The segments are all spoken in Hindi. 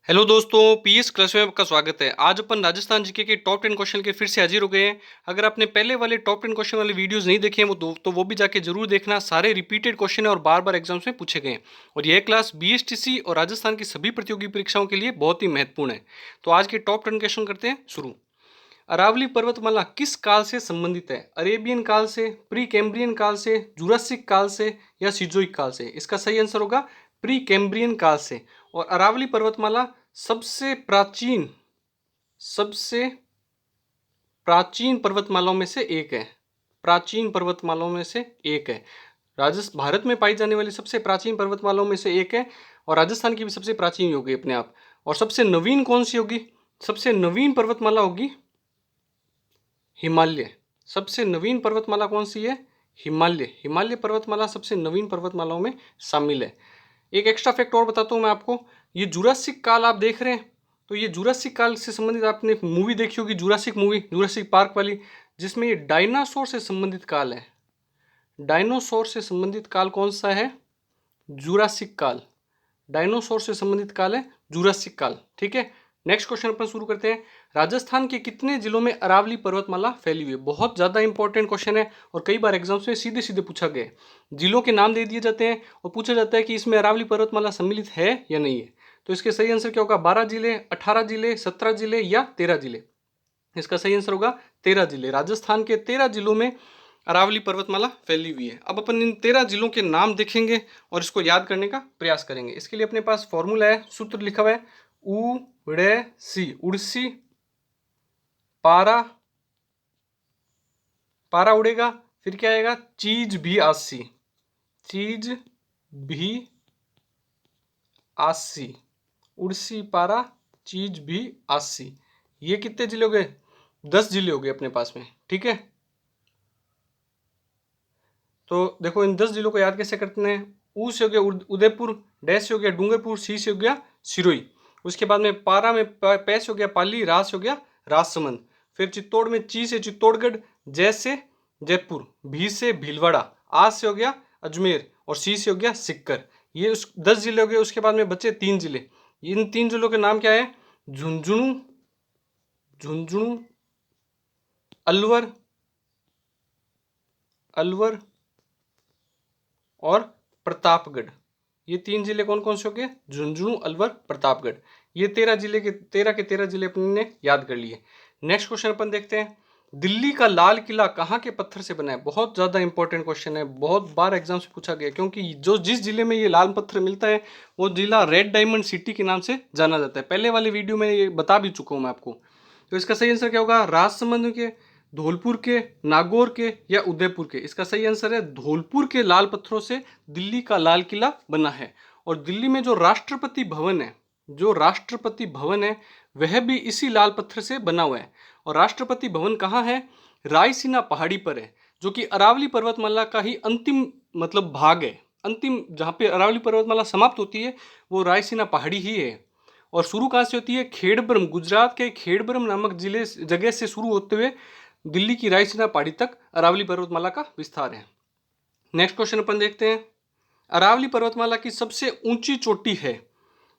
हेलो दोस्तों, पीएस क्लास में आपका स्वागत है। आज अपन राजस्थान जीके के टॉप 10 क्वेश्चन के फिर से हाजिर हो गए हैं। अगर आपने पहले वाले टॉप 10 क्वेश्चन वाले वीडियोस नहीं देखे हैं तो वो भी जाके जरूर देखना। सारे रिपीटेड क्वेश्चन है और बार बार एग्जाम्स में पूछे गए हैं। और यह क्लास बीएसटीसी और राजस्थान की सभी प्रतियोगी परीक्षाओं के लिए बहुत ही महत्वपूर्ण है। तो आज के टॉप 10 क्वेश्चन करते हैं शुरू। अरावली पर्वतमाला किस काल से संबंधित है? अरेबियन काल से, प्री कैम्ब्रियन काल से, जुरासिक काल से या सिजोइक काल से? इसका सही आंसर होगा प्री कैम्ब्रियन काल से। और अरावली पर्वतमाला सबसे प्राचीन पर्वतमालाओं में से एक है। प्राचीन पर्वतमालाओं में से एक है। राजस्थान भारत में पाई जाने वाली सबसे प्राचीन पर्वतमालाओं में से एक है। और राजस्थान की भी सबसे प्राचीन होगी अपने आप। और सबसे नवीन कौन सी होगी? सबसे नवीन पर्वतमाला होगी हिमालय। सबसे नवीन पर्वतमाला कौन सी है? हिमालय। हिमालय पर्वतमाला सबसे नवीन पर्वतमालाओं में शामिल है। एक एक्स्ट्रा फैक्ट और बताता हूँ मैं आपको। ये जुरासिक काल आप देख रहे हैं, तो ये जुरासिक काल से संबंधित आपने मूवी देखी होगी, जुरासिक मूवी, जुरासिक पार्क वाली, जिसमें ये डायनासोर से संबंधित काल है। डायनासोर से संबंधित काल कौन सा है? जुरासिक काल। डायनासोर से संबंधित काल है जुरासिक काल। ठीक है, नेक्स्ट क्वेश्चन अपन शुरू करते हैं। राजस्थान के कितने जिलों में अरावली पर्वतमाला फैली हुई है? बहुत ज्यादा इंपॉर्टेंट क्वेश्चन है और कई बार एग्जाम्स में सीधे सीधे पूछा गया है। जिलों के नाम दे दिए जाते हैं और पूछा जाता है कि इसमें अरावली पर्वतमाला सम्मिलित है या नहीं है। तो इसके सही आंसर क्या होगा? 12 जिले, 18 जिले, 17 जिले या 13 जिले? इसका सही आंसर होगा 13 जिले। राजस्थान के 13 जिलों में अरावली पर्वतमाला फैली हुई है। अब अपन इन 13 जिलों के नाम देखेंगे और इसको याद करने का प्रयास करेंगे। इसके लिए अपने पास फॉर्मूला है, सूत्र लिखा हुआ है, उड़सी। उड़सी, पारा, पारा उड़ेगा, फिर क्या आएगा? चीज भी आसी। चीज भी आसी। उड़सी, पारा, चीज भी आसी। ये कितने जिले हो गए? 10 जिले हो गए अपने पास में। ठीक है, तो देखो इन 10 जिलों को याद कैसे करते हैं। ऊ से हो गया उदयपुर, डैश से हो गया डूंगरपुर, सी से हो गया सिरोही। उसके बाद में पारा में पै से हो गया पाली, रा से हो गया राजसमंद। फिर चित्तौड़ में ची से चित्तौड़गढ़, जय से जयपुर, भी से भीलवाड़ा, आ से हो गया अजमेर और सी से हो गया सिक्कर। ये उस 10 जिले हो गए। उसके बाद में बचे 3 जिले। इन 3 जिलों के नाम क्या है? झुंझुनू, झुंझुनू, अलवर, अलवर और प्रतापगढ़। ये 3 जिले कौन कौन से हो गए? झुंझुनू, अलवर, प्रतापगढ़। ये 13 जिले के 13 जिले अपने ने याद कर लिए। नेक्स्ट क्वेश्चन अपन देखते हैं। दिल्ली का लाल किला कहाँ के पत्थर से बना है? बहुत ज्यादा इंपॉर्टेंट क्वेश्चन है, बहुत बार एग्जाम से पूछा गया, क्योंकि जो जिस जिले में ये लाल पत्थर मिलता है वो जिला रेड डायमंड सिटी के नाम से जाना जाता है। पहले वाले वीडियो में ये बता भी चुका हूं मैं आपको। तो इसका सही आंसर क्या होगा? राजसमंद के, धौलपुर के, नागौर के या उदयपुर के? इसका सही आंसर है धौलपुर के लाल पत्थरों से दिल्ली का लाल किला बना है। और दिल्ली में जो राष्ट्रपति भवन है, जो राष्ट्रपति भवन है वह भी इसी लाल पत्थर से बना हुआ है। और राष्ट्रपति भवन कहाँ है? रायसीना पहाड़ी पर है, जो कि अरावली पर्वतमाला का ही अंतिम मतलब भाग है। अंतिम जहाँ पे अरावली पर्वतमाला समाप्त होती है वो रायसीना पहाड़ी ही है। और शुरू कहाँ से होती है? खेड़ब्रह्म, गुजरात के खेड़ब्रह्म नामक जिले जगह से शुरू होते हुए दिल्ली की रायसीना पहाड़ी तक अरावली पर्वतमाला का विस्तार है। नेक्स्ट क्वेश्चन अपन देखते हैं। अरावली पर्वतमाला की सबसे ऊंची चोटी है?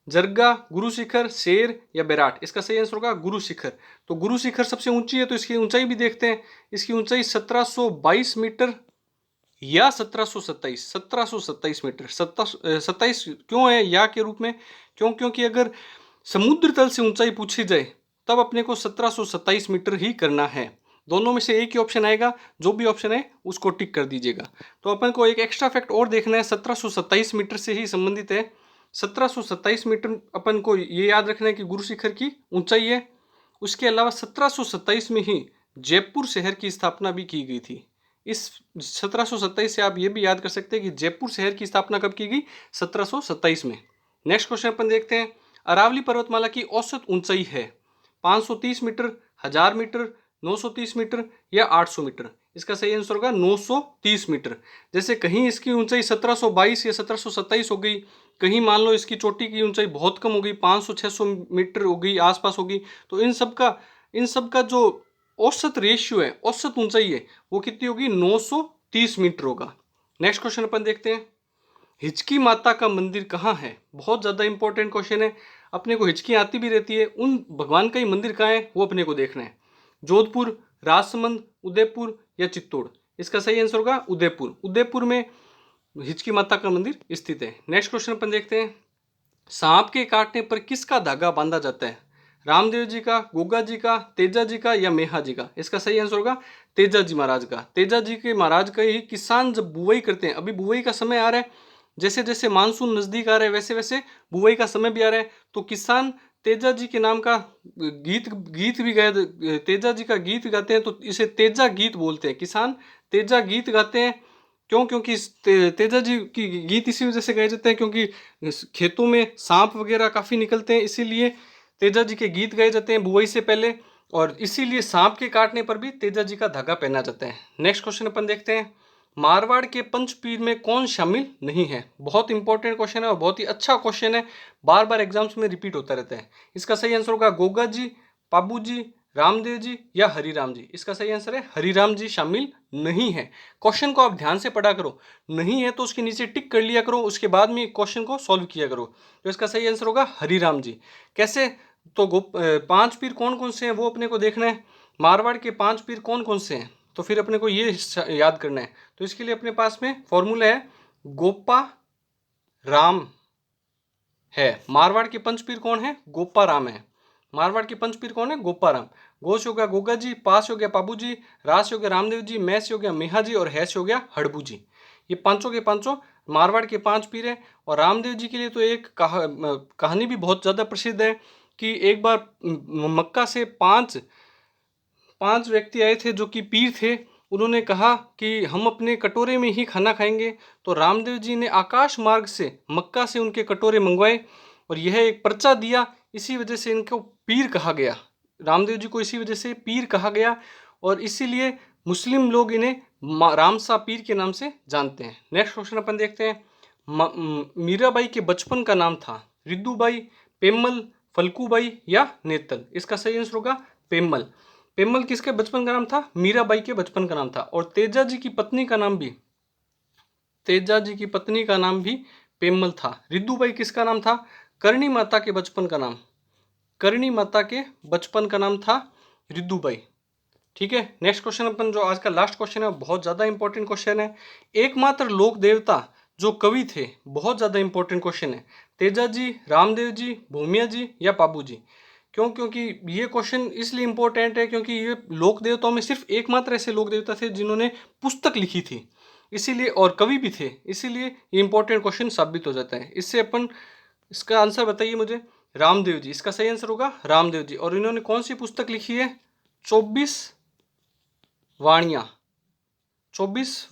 जरगा, गुरु शिखर, शेर या बैराट? इसका सही आंसर होगा गुरु शिखर। तो गुरु शिखर सबसे ऊंची है, तो इसकी ऊंचाई भी देखते हैं। इसकी ऊंचाई 1722 मीटर या 1727, 1727 मीटर। 27 क्यों है या के रूप में? क्योंकि अगर समुद्र तल से ऊंचाई पूछी जाए तब अपने को 1727 मीटर ही करना है। दोनों में से एक ही ऑप्शन आएगा, जो भी ऑप्शन है उसको टिक कर दीजिएगा। तो अपन को एक एक्स्ट्रा फैक्ट और देखना है, 1727 मीटर से ही संबंधित है। 1727 मीटर अपन को ये याद रखना है कि गुरु शिखर की ऊंचाई है। उसके अलावा 1727 में ही जयपुर शहर की स्थापना भी की गई थी। इस 1727 से आप ये भी याद कर सकते हैं कि जयपुर शहर की स्थापना कब की गई? 1727 में। नेक्स्ट क्वेश्चन अपन देखते हैं। अरावली पर्वतमाला की औसत ऊंचाई है 530 मीटर, 1000 मीटर, 930 मीटर या 800 मीटर? इसका सही आंसर होगा 930 मीटर। जैसे कहीं इसकी ऊंचाई 1722 या 1727 हो गई, कहीं मान लो इसकी चोटी की ऊंचाई बहुत कम हो गई, 500-600 मीटर हो गई, आसपास हो गई, तो इन सब का जो औसत रेशियो है, औसत ऊंचाई है, वो कितनी होगी? 930 मीटर होगा। नेक्स्ट क्वेश्चन अपन देखते हैं। हिचकी माता का मंदिर कहाँ है? बहुत ज़्यादा इंपॉर्टेंट क्वेश्चन है। अपने को हिचकी आती भी रहती है, उन भगवान का ही मंदिर कहाँ है वो अपने को देखना है। जोधपुर, राजसमंद, उदयपुर या चित्तौड़? इसका सही आंसर होगा उदयपुर। उदयपुर में हिचकी माता का मंदिर स्थित है। नेक्स्ट क्वेश्चन अपन देखते हैं। सांप के काटने पर किसका धागा बांधा जाता है? रामदेव जी का, गोगा जी का, तेजा जी का या मेहा जी का? इसका सही आंसर होगा तेजा जी महाराज का। तेजा जी के महाराज का ही किसान जब बुआई करते हैं, अभी बुआई का समय आ रहा है, जैसे जैसे मानसून नजदीक आ रहा है वैसे वैसे बुआई का समय भी आ रहा है, तो किसान तेजा जी के नाम का गीत गीत भी गाए, तेजा जी का गीत गाते हैं, तो इसे तेजा गीत बोलते हैं। किसान तेजा गीत गाते हैं। क्यों? क्योंकि तेजा जी की गीत इसी वजह से गाए जाते हैं क्योंकि खेतों में सांप वगैरह काफी निकलते हैं, इसीलिए तेजा जी के गीत गाए जाते हैं बुआई से पहले, और इसीलिए सांप के काटने पर भी तेजा जी का धागा पहना जाता है। नेक्स्ट क्वेश्चन अपन देखते हैं। मारवाड़ के पंचपीर में कौन शामिल नहीं है? बहुत इंपॉर्टेंट क्वेश्चन है और बहुत ही अच्छा क्वेश्चन है, बार बार एग्जाम्स में रिपीट होता रहता है। इसका सही आंसर होगा गोगा जी, पाबू जी, रामदेव जी या हरिराम जी? इसका सही आंसर है हरिराम जी शामिल नहीं है। क्वेश्चन को आप ध्यान से पढ़ा करो, नहीं है तो उसके नीचे टिक कर लिया करो, उसके बाद में क्वेश्चन को सॉल्व किया करो। तो इसका सही आंसर होगा हरिराम जी। कैसे? तो पांच पीर कौन कौन से हैं वो अपने को देखना है। मारवाड़ के पांच पीर कौन कौन से हैं, तो फिर अपने को ये याद करना है। तो इसके लिए अपने पास में फॉर्मूला है, गोपा राम है। मारवाड़ के पंचपीर कौन है? गोपा राम है। मारवाड़ के पंचपीर कौन है? गोपा राम। गोश हो गया गोगा जी, पास हो गया पाबू जी, रास हो गया रामदेव जी, मैस हो गया मेहा जी और हैस हो गया हड़बू जी। ये पांचों के पांचों मारवाड़ के पांच पीर है। और रामदेव जी के लिए तो एक कहानी भी बहुत ज्यादा प्रसिद्ध है कि एक बार मक्का से पांच व्यक्ति आए थे जो कि पीर थे। उन्होंने कहा कि हम अपने कटोरे में ही खाना खाएंगे, तो रामदेव जी ने आकाश मार्ग से मक्का से उनके कटोरे मंगवाए और यह एक पर्चा दिया, इसी वजह से इनको पीर कहा गया। रामदेव जी को इसी वजह से पीर कहा गया और इसीलिए मुस्लिम लोग इन्हें रामसा पीर के नाम से जानते हैं। नेक्स्ट क्वेश्चन अपन देखते हैं। मीराबाई के बचपन का नाम था रिद्दूबाई, पेम्मल, फल्कूबाई या नेतल? इसका सही आंसर होगा पेम्मल। पेम्मल किसके बचपन का नाम था? मीराबाई के बचपन का नाम था। और तेजा जी की पत्नी का नाम भी पेम्मल था। रिद्दूबाई किसका नाम था? करणी माता के बचपन का नाम था रिद्दूबाई। ठीक है। नेक्स्ट क्वेश्चन अपन जो आज का लास्ट क्वेश्चन है बहुत ज्यादा इंपॉर्टेंट क्वेश्चन है। एकमात्र लोक देवता जो कवि थे, बहुत ज्यादा इंपॉर्टेंट क्वेश्चन है। तेजा जी, रामदेव जी, भूमिया जी या पाबू जी? क्यों? क्योंकि ये क्वेश्चन इसलिए इंपॉर्टेंट है क्योंकि ये लोक देवताओं में सिर्फ एकमात्र ऐसे लोक देवता थे जिन्होंने पुस्तक लिखी थी, इसीलिए, और कवि भी थे, इसीलिए ये इंपॉर्टेंट क्वेश्चन साबित हो जाता है। इससे अपन इसका आंसर बताइए मुझे। रामदेव जी, इसका सही आंसर होगा रामदेव जी। और इन्होंने कौन सी पुस्तक लिखी है? 24 वाणियां। 24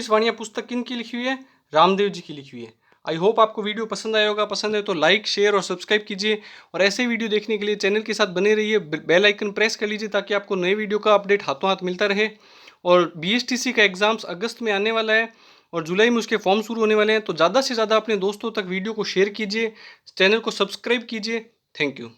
वाणियां पुस्तक किन की लिखी हुई है? रामदेव जी की लिखी हुई है। आई होप आपको वीडियो पसंद आया होगा। पसंद है तो लाइक, शेयर और सब्सक्राइब कीजिए और ऐसे वीडियो देखने के लिए चैनल के साथ बने रहिए। बेल आइकन प्रेस कर लीजिए ताकि आपको नए वीडियो का अपडेट हाथों हाथ मिलता रहे। और BSTC का एग्जाम्स अगस्त में आने वाला है और जुलाई में उसके फॉर्म शुरू होने वाले हैं, तो ज़्यादा से ज़्यादा अपने दोस्तों तक वीडियो को शेयर कीजिए, चैनल को सब्सक्राइब कीजिए। Thank you.